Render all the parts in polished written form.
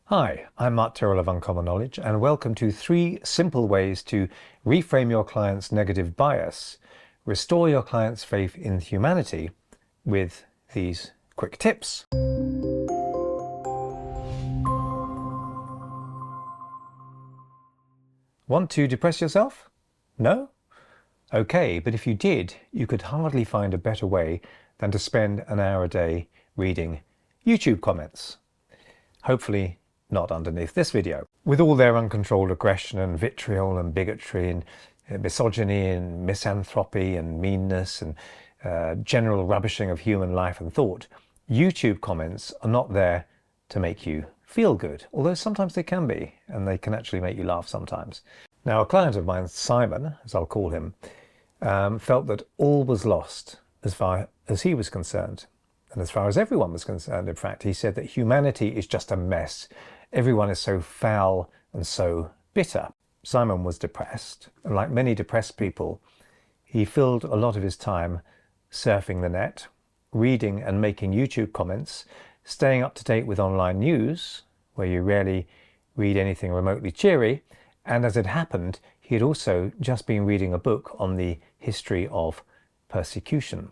Hi, I'm Tyrrell of Uncommon Knowledge, and welcome to 3 simple ways to reframe your client's negative bias, restore your client's faith in humanity with these quick tips. Want to depress yourself? No? Okay, but if you did, you could hardly find a better way than to spend an hour a day reading YouTube comments. Hopefully not underneath this video. With all their uncontrolled aggression and vitriol and bigotry and misogyny and misanthropy and meanness and general rubbishing of human life and thought, YouTube comments are not there to make you feel good, although sometimes they can be, and they can actually make you laugh sometimes. Now, a client of mine, Simon, as I'll call him, felt that all was lost as far as he was concerned. And as far as everyone was concerned, in fact, he said that humanity is just a mess. Everyone is so foul and so bitter. Simon was depressed, and like many depressed people, he filled a lot of his time surfing the net, reading and making YouTube comments, staying up to date with online news, where you rarely read anything remotely cheery, and as it happened, he had also just been reading a book on the history of persecution.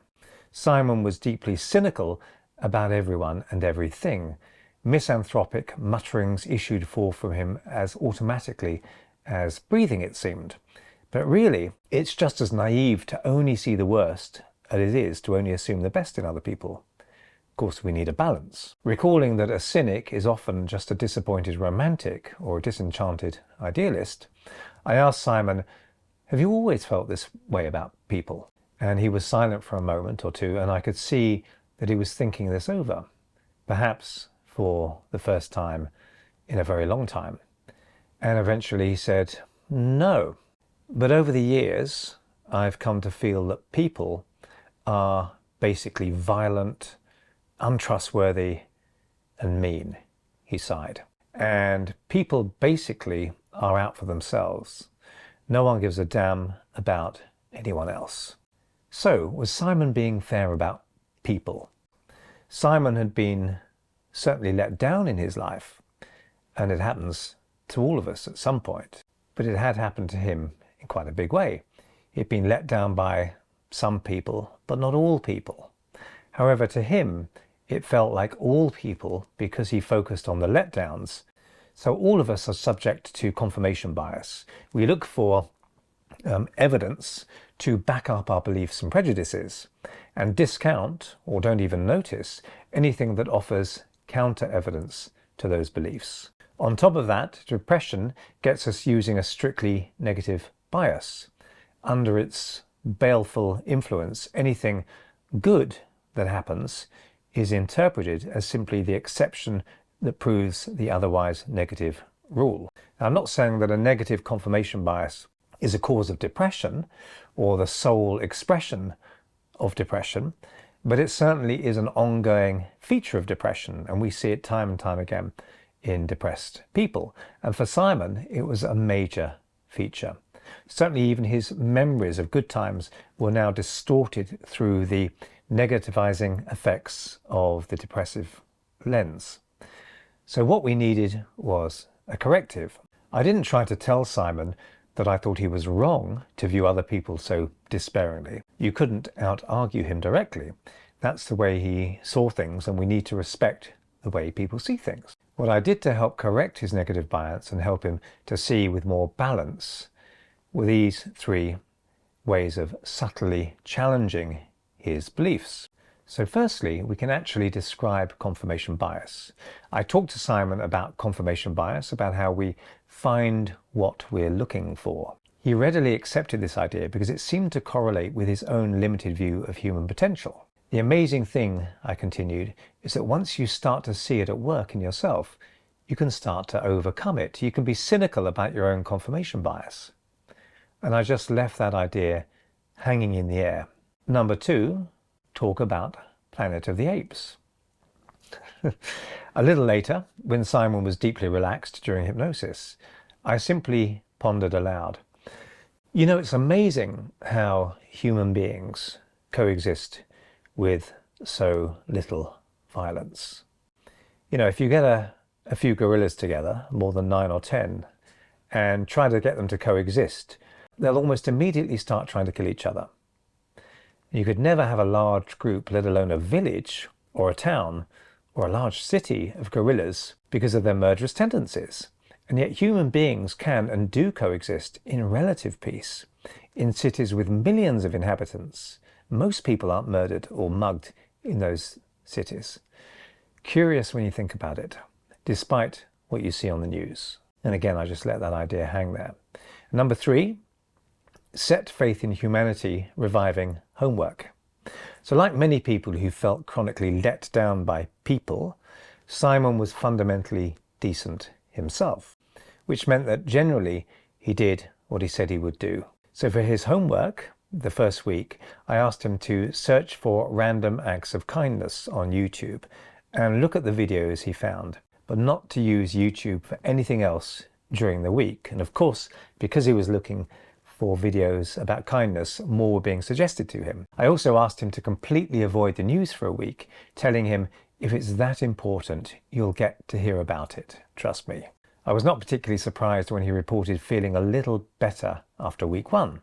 Simon was deeply cynical about everyone and everything. Misanthropic mutterings issued forth from him as automatically as breathing, it seemed. But really, it's just as naive to only see the worst as it is to only assume the best in other people. Of course, we need a balance. Recalling that a cynic is often just a disappointed romantic or a disenchanted idealist, I asked Simon, have you always felt this way about people? And he was silent for a moment or two, and I could see that he was thinking this over, perhaps for the first time in a very long time. And eventually he said, no. But over the years, I've come to feel that people are basically violent, untrustworthy, and mean, he sighed. And people basically are out for themselves. No one gives a damn about anyone else. So, was Simon being fair about people? Simon had been certainly let down in his life, and it happens to all of us at some point. But it had happened to him in quite a big way. He'd been let down by some people, but not all people. However, to him, it felt like all people because he focused on the letdowns. So all of us are subject to confirmation bias. We look for evidence to back up our beliefs and prejudices, and discount, or don't even notice, anything that offers counter evidence to those beliefs. On top of that, depression gets us using a strictly negative bias. Under its baleful influence, anything good that happens is interpreted as simply the exception that proves the otherwise negative rule. Now, I'm not saying that a negative confirmation bias is a cause of depression or the sole expression of depression, but it certainly is an ongoing feature of depression, and we see it time and time again in depressed people. And for Simon, it was a major feature. Certainly even his memories of good times were now distorted through the negativizing effects of the depressive lens. So what we needed was a corrective. I didn't try to tell Simon that I thought he was wrong to view other people so despairingly. You couldn't out-argue him directly. That's the way he saw things, and we need to respect the way people see things. What I did to help correct his negative bias and help him to see with more balance were these 3 ways of subtly challenging his beliefs. So firstly, we can actually describe confirmation bias. I talked to Simon about confirmation bias, about how we find what we're looking for. He readily accepted this idea because it seemed to correlate with his own limited view of human potential. The amazing thing, I continued, is that once you start to see it at work in yourself, you can start to overcome it. You can be cynical about your own confirmation bias. And I just left that idea hanging in the air. Number 2, talk about Planet of the Apes. A little later, when Simon was deeply relaxed during hypnosis, I simply pondered aloud. You know, it's amazing how human beings coexist with so little violence. You know, if you get a a few gorillas together, more than 9 or 10, and try to get them to coexist, they'll almost immediately start trying to kill each other. You could never have a large group, let alone a village or a town or a large city of gorillas because of their murderous tendencies. And yet human beings can and do coexist in relative peace. In cities with millions of inhabitants, most people aren't murdered or mugged in those cities. Curious when you think about it, despite what you see on the news. And again, I just let that idea hang there. Number 3, set faith in humanity reviving homework. So like many people who felt chronically let down by people, Simon was fundamentally decent himself, which meant that generally he did what he said he would do. So for his homework, the first week, I asked him to search for random acts of kindness on YouTube and look at the videos he found, but not to use YouTube for anything else during the week. And of course, because he was looking for videos about kindness, more were being suggested to him. I also asked him to completely avoid the news for a week, telling him, if it's that important, you'll get to hear about it, trust me. I was not particularly surprised when he reported feeling a little better after week 1.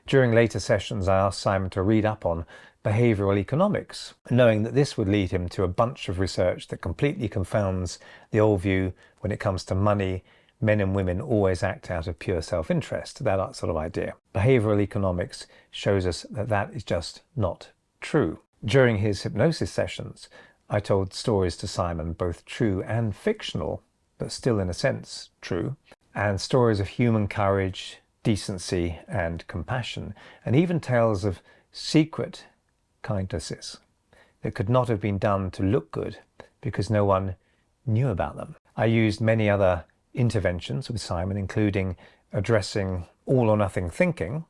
During later sessions, I asked Simon to read up on behavioral economics, knowing that this would lead him to a bunch of research that completely confounds the old view when it comes to money. Men and women always act out of pure self-interest, that sort of idea. Behavioral economics shows us that that is just not true. During his hypnosis sessions, I told stories to Simon, both true and fictional, but still in a sense true, and stories of human courage, decency and compassion, and even tales of secret kindnesses that could not have been done to look good because no one knew about them. I used many other interventions with Simon, including addressing all or nothing thinking.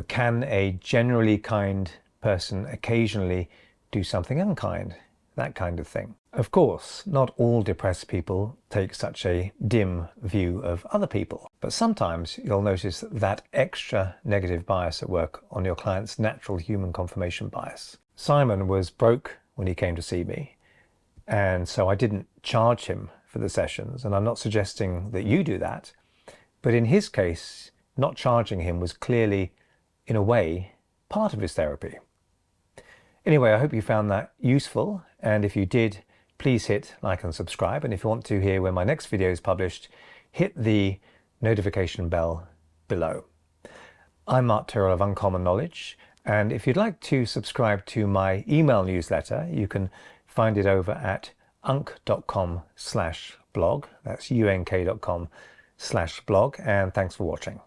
Can a generally kind person occasionally do something unkind? That kind of thing. Of course, not all depressed people take such a dim view of other people, but sometimes you'll notice that extra negative bias at work on your client's natural human confirmation bias. Simon was broke when he came to see me, and so I didn't charge him for the sessions, and I'm not suggesting that you do that, but in his case, not charging him was clearly, in a way, part of his therapy. Anyway, I hope you found that useful, and if you did, please hit like and subscribe, and if you want to hear when my next video is published, hit the notification bell below. I'm Mark Tyrrell of Uncommon Knowledge, and if you'd like to subscribe to my email newsletter, you can find it over at unk.com/blog. That's unk.com/blog, and thanks for watching.